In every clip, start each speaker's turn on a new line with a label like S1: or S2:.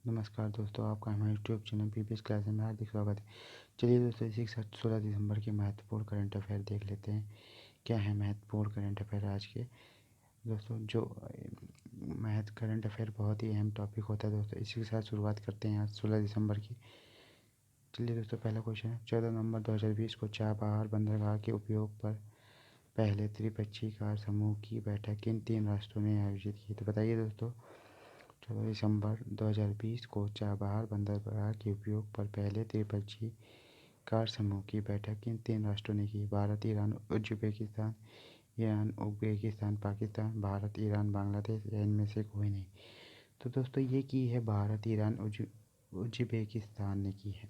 S1: नमस्कार दोस्तों, आपका हमारे यूट्यूब चैनल पीपीएस क्लास में हार्दिक स्वागत है। चलिए दोस्तों, इसी के साथ 16 दिसंबर के महत्वपूर्ण करंट अफेयर देख लेते हैं। क्या है महत्वपूर्ण करंट अफेयर आज के दोस्तों? जो करंट अफेयर बहुत ही अहम टॉपिक होता है दोस्तों। इसी के साथ शुरुआत करते हैं आज 16 दिसंबर की। चलिए दोस्तों, पहला क्वेश्चन है, 14 नवंबर 2020 को चाबहार बंदरगाह के उपयोग पर पहले त्रिपक्षीय कार समूह की बैठक किन 3 राष्ट्रों ने आयोजित की? तो बताइए दोस्तों, 14 दिसंबर 2020 को चाबहार बंदरगाह के उपयोग पर पहले त्रिपक्षीय कार समूह की बैठक किन 3 राष्ट्रों ने की? Bharat, Iran, Uzbekistan, Pakistan, Bharat, Iran, Bangladesh या इनमें से कोई नहीं? तो दोस्तों, ये की है भारत, ईरान, उज्बेकिस्तान ने की है।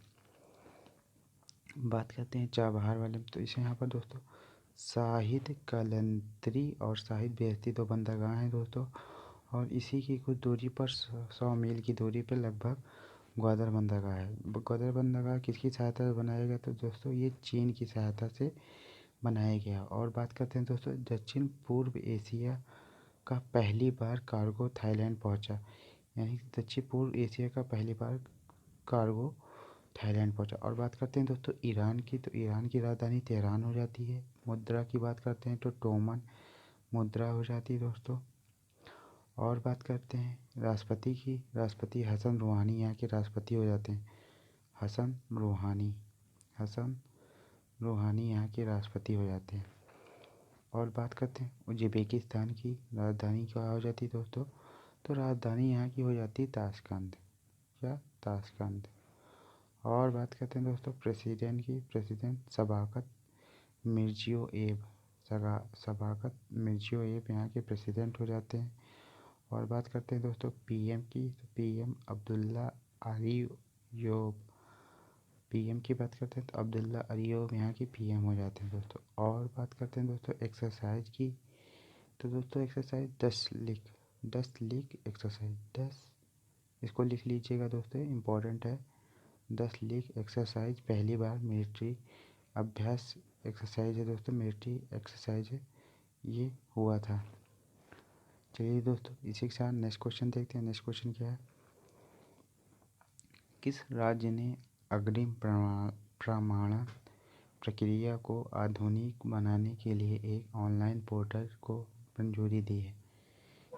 S1: बात करते हैं चाबहार वाले में, तो इसे यहाँ पर दोस्तों शाहिद कलंतरी और शाहिद बेहती 2 बंदरगाह हैं दोस्तों, और इसी की कुछ दूरी पर 100 मील की दूरी पर लगभग ग्वादर बंदरगाह है। ग्वादर बंदरगाह किसकी सहायता से बनाया गया? तो दोस्तों ये चीन की सहायता से बनाया गया। और बात करते हैं दोस्तों, दक्षिण पूर्व एशिया का पहली बार कार्गो थाईलैंड पहुंचा, यानी दक्षिण पूर्व एशिया का पहली बार कार्गो थाईलैंड पहुंचा। और बात करते हैं दोस्तों ईरान की, तो ईरान की राजधानी तेहरान हो जाती है। मुद्रा की बात करते हैं तो टोमन मुद्रा हो जाती है दोस्तों। और बात करते हैं राष्ट्रपति की, राष्ट्रपति हसन रूहानी यहाँ के राष्ट्रपति हो जाते हैं। हसन रूहानी यहाँ के राष्ट्रपति हो जाते हैं। और बात करते हैं उज्बेकिस्तान की, राजधानी क्या हो जाती है दोस्तों? तो राजधानी यहाँ की हो जाती है ताशकंद। और बात करते हैं दोस्तों प्रेसिडेंट की, प्रेसिडेंट शबाकत मिर्जियोयेव यहाँ के प्रेसिडेंट हो जाते हैं। और बात करते हैं दोस्तों पीएम की, तो पीएम अब्दुल्ला अरियोब, पीएम की बात करते हैं तो अब्दुल्ला अरियोब यहाँ की पीएम हो जाते हैं दोस्तों। और बात करते हैं दोस्तों एक्सरसाइज की, तो दोस्तों एक्सरसाइज 10 लीग एक्सरसाइज 10, इसको लिख लीजिएगा दोस्तों, इम्पोर्टेंट है। 10 लीग एक्सरसाइज पहली बार मिलिट्री अभ्यास एक्सरसाइज है दोस्तों, मिलिट्री एक्सरसाइज है, ये हुआ था। चलिए दोस्तों, इसी के साथ नेक्स्ट क्वेश्चन देखते हैं। नेक्स्ट क्वेश्चन क्या है, किस राज्य ने अग्रिम प्रमाणन प्रक्रिया को आधुनिक बनाने के लिए एक ऑनलाइन पोर्टल को मंजूरी दी है?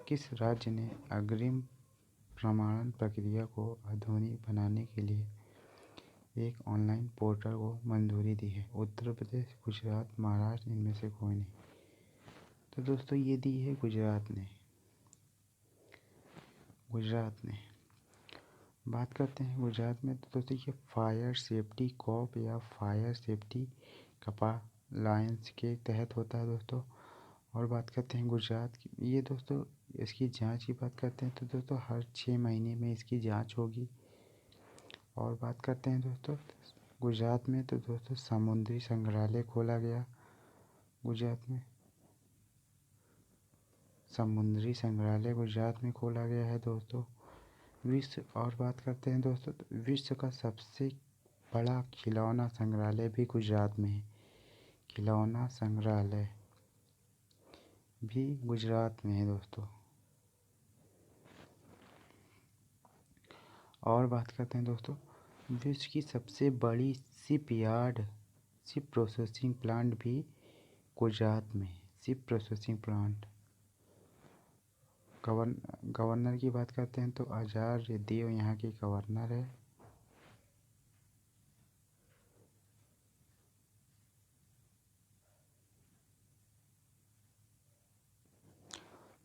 S1: किस राज्य ने अग्रिम प्रमाणन प्रक्रिया को आधुनिक बनाने के लिए एक ऑनलाइन पोर्टल को मंजूरी दी है? उत्तर प्रदेश, गुजरात, महाराष्ट्र, इनमें से कोई नहीं? तो दोस्तों ये दी है गुजरात ने। बात करते हैं गुजरात में, तो दोस्तों ये फायर सेफ्टी कॉर्प या फायर सेफ्टी कम्प्लायंस के तहत होता है दोस्तों। और बात करते हैं गुजरात की, ये दोस्तों इसकी जांच की बात करते हैं तो दोस्तों हर 6 महीने में इसकी जांच होगी। और बात करते हैं दोस्तों गुजरात में, तो दोस्तों समुद्री संग्रहालय खोला गया गुजरात में, समुद्री संग्रहालय गुजरात में खोला गया है दोस्तों। और बात करते हैं दोस्तों, तो विश्व का सबसे बड़ा खिलौना संग्रहालय भी गुजरात में है, खिलौना संग्रहालय भी गुजरात में है दोस्तों। और बात करते हैं दोस्तों, विश्व की सबसे बड़ी शिप प्रोसेसिंग प्लांट भी गुजरात में है, शिप प्रोसेसिंग प्लांट। गवर्नर की बात करते हैं तो आचार्य देव यहाँ के गवर्नर है।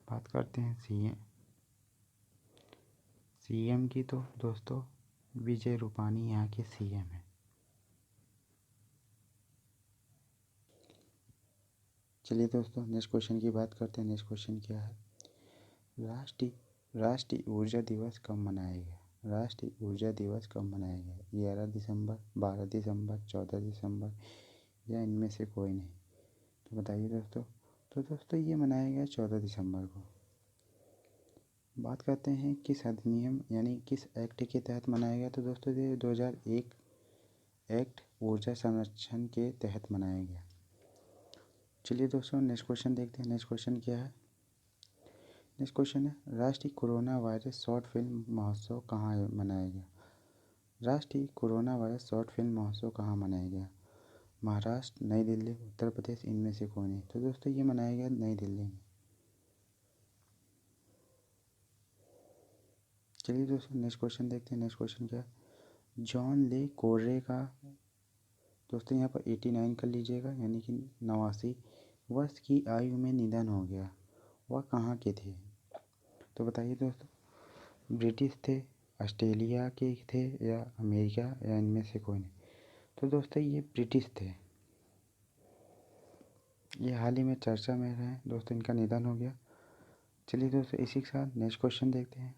S1: बात करते हैं सीएम की, तो दोस्तों विजय रूपानी यहाँ के सीएम है। चलिए दोस्तों नेक्स्ट क्वेश्चन की बात करते हैं। नेक्स्ट क्वेश्चन क्या है, राष्ट्रीय ऊर्जा दिवस कब मनाया गया? राष्ट्रीय ऊर्जा दिवस कब मनाया गया? 11 दिसंबर, 12 दिसंबर, 14 दिसंबर या इनमें से कोई नहीं? तो बताइए दोस्तों। तो दोस्तों ये मनाया गया 14 दिसंबर को। बात करते हैं किस अधिनियम यानी किस एक्ट के तहत मनाया गया? तो दोस्तों ये 2001 एक्ट ऊर्जा संरक्षण के तहत मनाया गया। चलिए दोस्तों नेक्स्ट क्वेश्चन देखते हैं। नेक्स्ट क्वेश्चन क्या है, नेक्स्ट क्वेश्चन है, राष्ट्रीय कोरोना वायरस शॉर्ट फिल्म महोत्सव कहाँ मनाया गया? राष्ट्रीय कोरोना वायरस शॉर्ट फिल्म महोत्सव कहाँ मनाया गया? महाराष्ट्र, नई दिल्ली, उत्तर प्रदेश, इनमें से कोई नहीं। तो दोस्तों ये मनाया गया नई दिल्ली में। चलिए दोस्तों नेक्स्ट क्वेश्चन देखते हैं। नेक्स्ट क्वेश्चन क्या है, जॉन ले कोर्रे का दोस्तों यहाँ पर 89 कर लीजिएगा, यानी कि 89 वर्ष की आयु में निधन हो गया। वह कहाँ के थे? तो बताइए दोस्तों, ब्रिटिश थे, ऑस्ट्रेलिया के थे, या अमेरिका, या इनमें से कोई नहीं। तो दोस्तों ये ब्रिटिश थे। ये हाल ही में चर्चा में रहे दोस्तों, इनका निधन हो गया। चलिए दोस्तों इसी के साथ नेक्स्ट क्वेश्चन देखते हैं।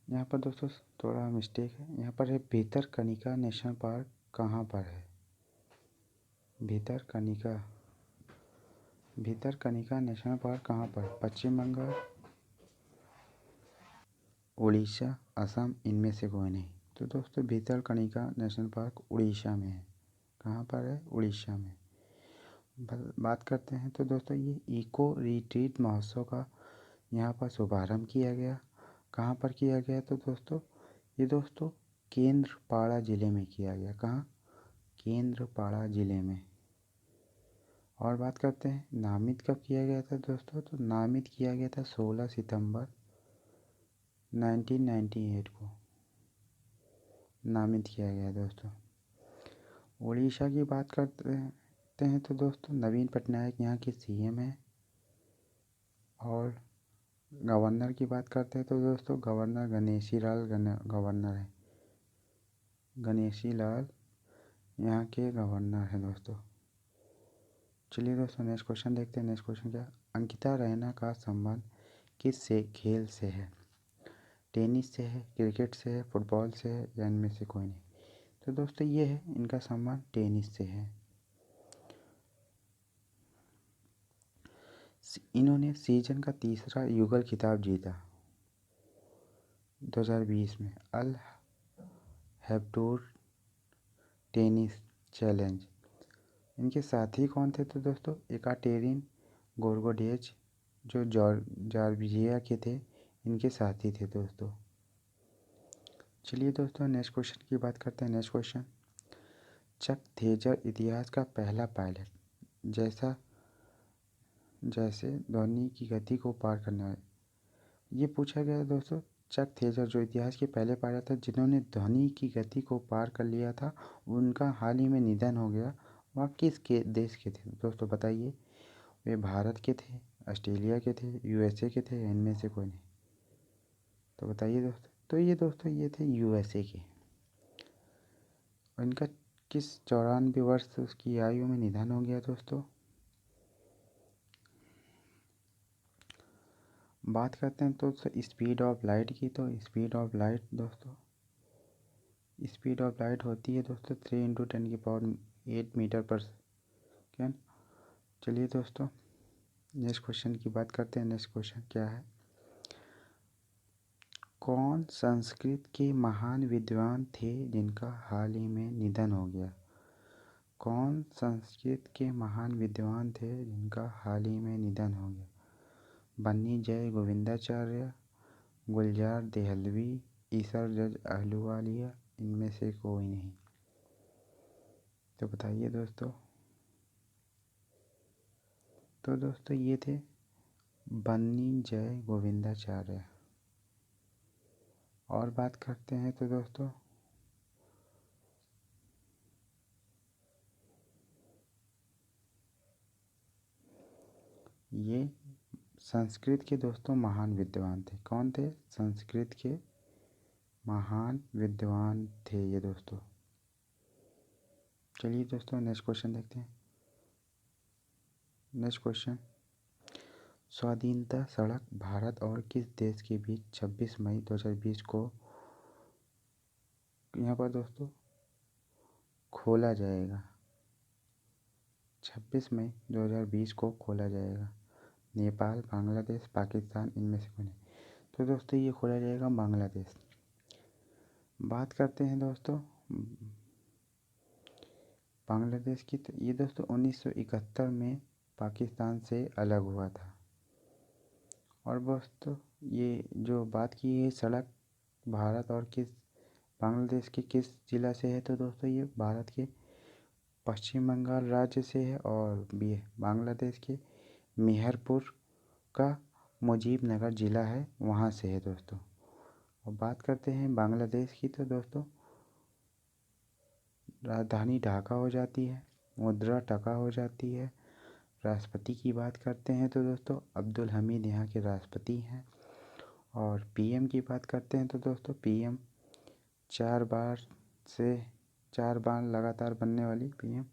S1: यहाँ पर दोस्तों थोड़ा मिस्टेक है, यहाँ पर है भितरकनिका नेशनल पार्क कहाँ पर है? भितरकनिका नेशनल पार्क कहाँ पर? पश्चिम बंगाल, उड़ीसा, असम, इनमें से कोई नहीं। तो दोस्तों भितरकनिका नेशनल पार्क उड़ीसा में है। कहाँ पर है? उड़ीसा में। बात करते हैं तो दोस्तों ये इको रिट्रीट महोत्सव का यहाँ पर शुभारंभ किया गया। कहाँ पर किया गया? तो दोस्तों ये दोस्तों केंद्रपाड़ा ज़िले में किया गया। कहाँ? केंद्रपाड़ा ज़िले में। और बात करते हैं नामित कब किया गया था दोस्तों? तो नामित किया गया था 16 सितंबर 1998 को नामित किया गया दोस्तों। उड़ीसा की बात करते हैं तो दोस्तों नवीन पटनायक यहाँ के सीएम हैं। और गवर्नर की बात करते हैं तो दोस्तों गवर्नर गणेशी लाल गवर्नर है। गणेशी लाल यहाँ के गवर्नर हैं दोस्तों। चलिए दोस्तों नेक्स्ट क्वेश्चन देखते हैं। नेक्स्ट क्वेश्चन क्या है, अंकिता रैना का संबंध किस से खेल से है? टेनिस से है, क्रिकेट से है, फुटबॉल से है, या इनमें से कोई नहीं। तो दोस्तों ये है, इनका संबंध टेनिस से है। इन्होंने सीजन का तीसरा युगल खिताब जीता 2020 में अल हैब्टूर टेनिस चैलेंज। इनके साथी कौन थे? तो दोस्तों एकाटेरिन गोर्गोडेज जो जॉर्जिया के थे, इनके साथी थे दोस्तों। चलिए दोस्तों नेक्स्ट क्वेश्चन की बात करते हैं। नेक्स्ट क्वेश्चन, चक थेजर इतिहास का पहला पायलट जैसे ध्वनि की गति को पार करने वाले, ये पूछा गया है दोस्तों। चक थेजर जो इतिहास के पहले पायलट थे जिन्होंने ध्वनि की गति को पार कर लिया था, उनका हाल ही में निधन हो गया। वह किस के देश के थे दोस्तों? बताइए। वे भारत के थे, ऑस्ट्रेलिया के थे, यूएसए के थे, इनमें से कोई नहीं। तो बताइए दोस्तों। तो ये दोस्तों ये थे यूएसए के। और इनका किस 94 वर्ष उसकी आयु में निधन हो गया दोस्तों? बात करते हैं तो स्पीड ऑफ लाइट की। तो स्पीड ऑफ लाइट दोस्तों, स्पीड ऑफ लाइट होती है दोस्तों 3 × 10⁸ मीटर पर सेकेंड। चलिए दोस्तों नेक्स्ट क्वेश्चन की बात करते हैं। नेक्स्ट क्वेश्चन क्या है, कौन संस्कृत के महान विद्वान थे जिनका हाल ही में निधन हो गया? कौन संस्कृत के महान विद्वान थे जिनका हाल ही में निधन हो गया? बन्नी जय गोविंदाचार्य, गुलजार देहलवी, ईसर जज अहलुवालिया, इनमें से कोई नहीं। तो बताइए दोस्तों। तो दोस्तों ये थे बन्नी जय गोविंदाचार्य। और बात करते हैं तो दोस्तों ये संस्कृत के दोस्तों महान विद्वान थे। कौन थे? संस्कृत के महान विद्वान थे ये दोस्तों। चलिए दोस्तों नेक्स्ट क्वेश्चन देखते हैं। नेक्स्ट क्वेश्चन, स्वाधीनता सड़क भारत और किस देश के बीच 26 मई 2020 को यहाँ पर दोस्तों खोला जाएगा? 26 मई 2020 को खोला जाएगा। नेपाल, बांग्लादेश, पाकिस्तान, इनमें से कोई नहीं। तो दोस्तों ये खोला जाएगा बांग्लादेश। बात करते हैं दोस्तों बांग्लादेश की। तो ये दोस्तों 1971 में पाकिस्तान से अलग हुआ था। और दोस्तों ये जो बात की है सड़क भारत और बांग्लादेश के किस ज़िला से है, तो दोस्तों ये भारत के पश्चिम बंगाल राज्य से है और बांग्लादेश के मेहरपुर का मुजीबनगर ज़िला है, वहाँ से है दोस्तों। और बात करते हैं बांग्लादेश की, तो दोस्तों राजधानी ढाका हो जाती है, मुद्रा टका हो जाती है। राष्ट्रपति की बात करते हैं तो दोस्तों अब्दुल हमीद यहाँ के राष्ट्रपति हैं। और पीएम की बात करते हैं तो दोस्तों पीएम 4 बार लगातार बनने वाली पीएम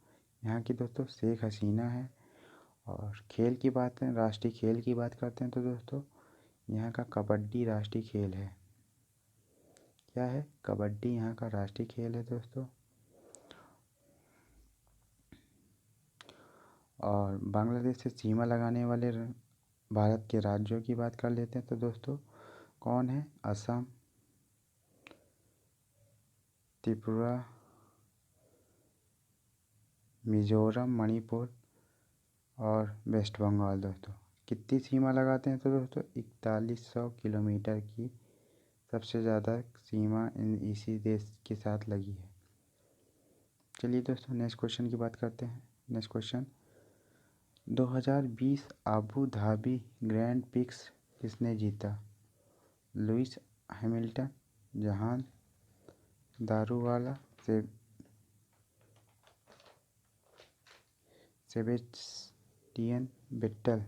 S1: यहाँ की दोस्तों शेख हसीना है। और खेल की बात करें, राष्ट्रीय खेल की बात करते हैं तो दोस्तों यहाँ का कबड्डी राष्ट्रीय खेल है। क्या है? कबड्डी यहाँ का राष्ट्रीय खेल है दोस्तों। और बांग्लादेश से सीमा लगाने वाले भारत के राज्यों की बात कर लेते हैं तो दोस्तों कौन है? असम, त्रिपुरा, मिज़ोरम, मणिपुर और वेस्ट बंगाल। दोस्तों कितनी सीमा लगाते हैं तो दोस्तों 4100 किलोमीटर की सबसे ज़्यादा सीमा इसी देश के साथ लगी है। चलिए दोस्तों नेक्स्ट क्वेश्चन की बात करते हैं। Next question, 2020 Abu Dhabi grand prix किसने जीता? लुइस हैमिल्टन, जहान दारूवाला, सेबेस्टियन वेट्टल।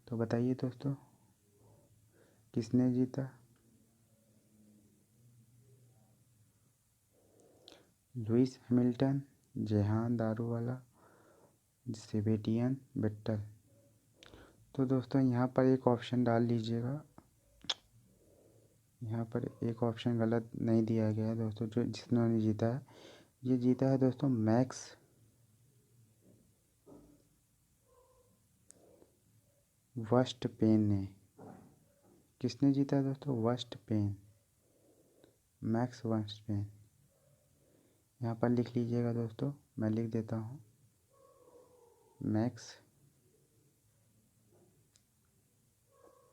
S1: तो बताइए दोस्तों किसने जीता? लुइस हैमिल्टन, जहान दारूवाला, सेबेस्टियन वेट्टल। तो दोस्तों यहाँ पर एक ऑप्शन डाल लीजिएगा, यहाँ पर एक ऑप्शन गलत नहीं दिया गया है दोस्तों। जो जिन्होंने जीता है, ये जीता है दोस्तों मैक्स वर्स्टपेन ने। किसने जीता है दोस्तों? वर्स्टपेन, मैक्स वर्स्टपेन। यहाँ पर लिख लीजिएगा दोस्तों, मैं लिख देता हूँ, मैक्स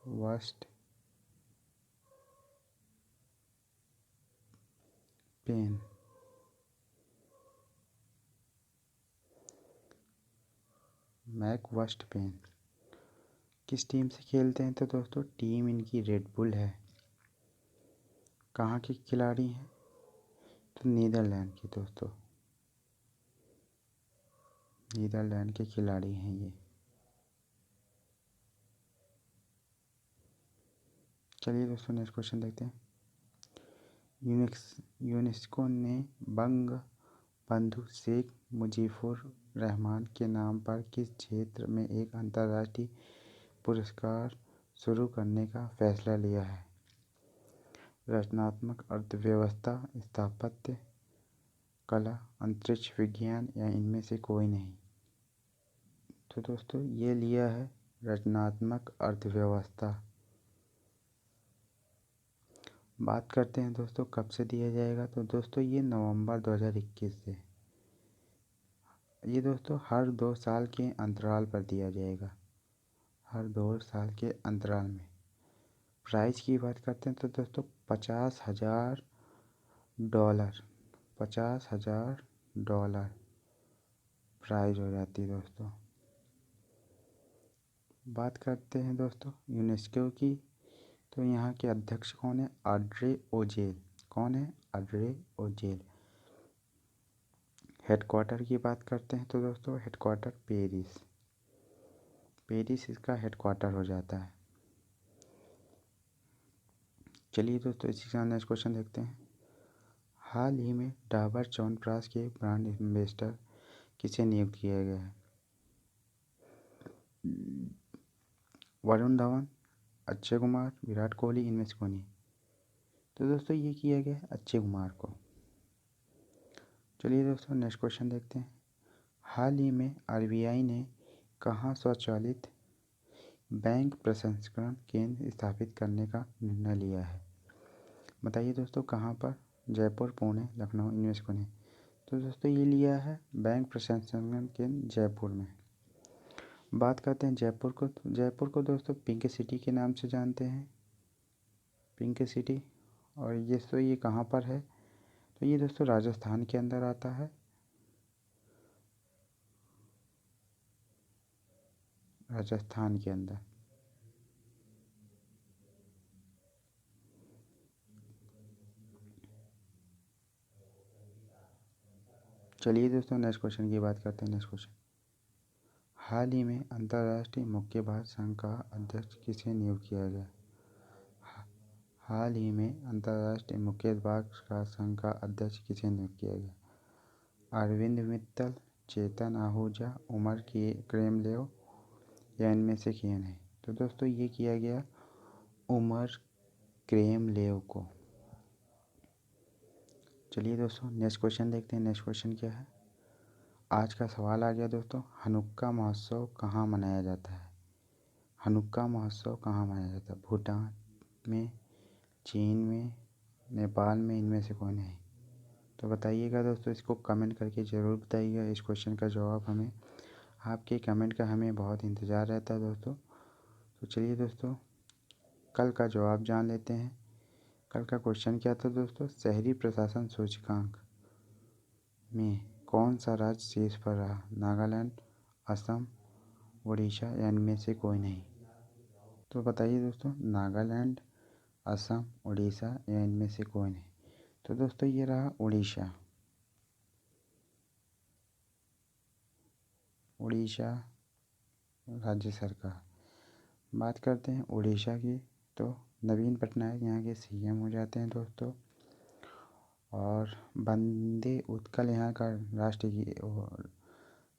S1: वर्स्टपेन। मैक वर्स्टपेन किस टीम से खेलते हैं? तो दोस्तों टीम इनकी रेड बुल है। कहाँ के खिलाड़ी हैं? तो नीदरलैंड के दोस्तों, नीदरलैंड के खिलाड़ी हैं ये। चलिए दोस्तों नेक्स्ट क्वेश्चन देखते हैं। यूनेस्को ने बंग बंधु शेख मुजीबुर रहमान के नाम पर किस क्षेत्र में एक अंतर्राष्ट्रीय पुरस्कार शुरू करने का फैसला लिया है? रचनात्मक अर्थव्यवस्था, स्थापत्य कला, अंतरिक्ष विज्ञान या इनमें से कोई नहीं? तो दोस्तों ये लिया है रचनात्मक अर्थव्यवस्था। बात करते हैं दोस्तों कब से दिया जाएगा, तो दोस्तों ये नवंबर 2021 से। ये दोस्तों हर 2 साल के अंतराल पर दिया जाएगा, हर 2 साल के अंतराल में। प्राइस की बात करते हैं तो दोस्तों $50,000, $50,000 प्राइज हो जाती है दोस्तों। बात करते हैं दोस्तों यूनेस्को की, तो यहाँ के अध्यक्ष कौन है? ऑड्रे ओजेल। कौन है? ऑड्रे ओजेल। हेडक्वार्टर की बात करते हैं तो दोस्तों हेडक्वार्टर पेरिस इसका हेडक्वार्टर हो जाता है। चलिए दोस्तों इसी के साथ नेक्स्ट क्वेश्चन देखते हैं। हाल ही में डाबर च्यवनप्राश के ब्रांड एम्बेसडर किसे नियुक्त किया गया है? वरुण धवन, अक्षय कुमार, विराट कोहली, इनमें से कौन? तो दोस्तों ये किया गया है अक्षय कुमार को। चलिए दोस्तों नेक्स्ट क्वेश्चन देखते हैं। हाल ही में आरबीआई ने कहाँ स्वचालित बैंक प्रसंस्करण केंद्र स्थापित करने का निर्णय लिया है? बताइए दोस्तों कहाँ पर? जयपुर, पुणे, लखनऊ, इनमें से कौन है? तो दोस्तों ये लिया है बैंक प्रसंस्करण केंद्र जयपुर में। बात करते हैं जयपुर को। जयपुर को दोस्तों पिंक सिटी के नाम से जानते हैं, पिंक सिटी। और ये कहाँ पर है? तो ये दोस्तों राजस्थान के अंदर आता है, राजस्थान के अंदर। चलिए दोस्तों नेक्स्ट क्वेश्चन की बात करते हैं। नेक्स्ट क्वेश्चन, हाल ही में अंतर्राष्ट्रीय मुक्केबाज संघ का अध्यक्ष किसे नियुक्त किया गया? हाल ही में अंतर्राष्ट्रीय मुक्केबाज का संघ का अध्यक्ष किसे नियुक्त किया गया? अरविंद मित्तल, चेतन आहूजा, उमर क्रेमलेव या इनमें से किए नहीं? तो दोस्तों ये किया गया उमर क्रेमलेव को। चलिए दोस्तों नेक्स्ट क्वेश्चन देखते हैं। नेक्स्ट क्वेश्चन क्या है? आज का सवाल आ गया दोस्तों, हनुक्का महोत्सव कहाँ मनाया जाता है? हनुक्का महोत्सव कहाँ मनाया जाता है? भूटान में, चीन में, नेपाल में, इनमें से कोई नहीं? तो बताइएगा दोस्तों, इसको कमेंट करके ज़रूर बताइएगा। इस क्वेश्चन का जवाब हमें, आपके कमेंट का हमें बहुत इंतज़ार रहता है दोस्तों। तो चलिए दोस्तों कल का जवाब जान लेते हैं। कल का क्वेश्चन क्या था दोस्तों? शहरी प्रशासन सूचकांक में कौन सा राज्य शीर्ष पर रहा? नागालैंड, असम, उड़ीसा या इनमें से कोई नहीं? तो बताइए दोस्तों, नागालैंड, असम, उड़ीसा या इनमें से कोई नहीं? तो दोस्तों ये रहा उड़ीसा। उड़ीसा राज्य सरकार। बात करते हैं उड़ीसा की, तो नवीन पटनायक यहाँ के सीएम हो जाते हैं दोस्तों। और वंदे उत्कल यहाँ का राष्ट्रीय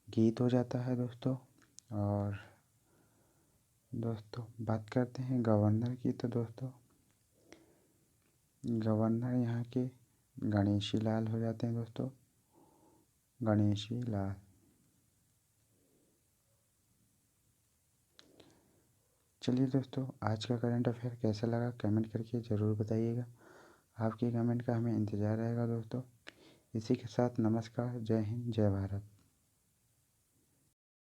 S1: गीत हो जाता है दोस्तों। और दोस्तों बात करते हैं गवर्नर की, तो दोस्तों गवर्नर यहाँ के गणेशी लाल हो जाते हैं दोस्तों, गणेशी लाल। चलिए दोस्तों आज का करंट अफेयर कैसा लगा कमेंट करके ज़रूर बताइएगा। आपके कमेंट का हमें इंतज़ार रहेगा दोस्तों। इसी के साथ नमस्कार, जय हिंद, जय भारत।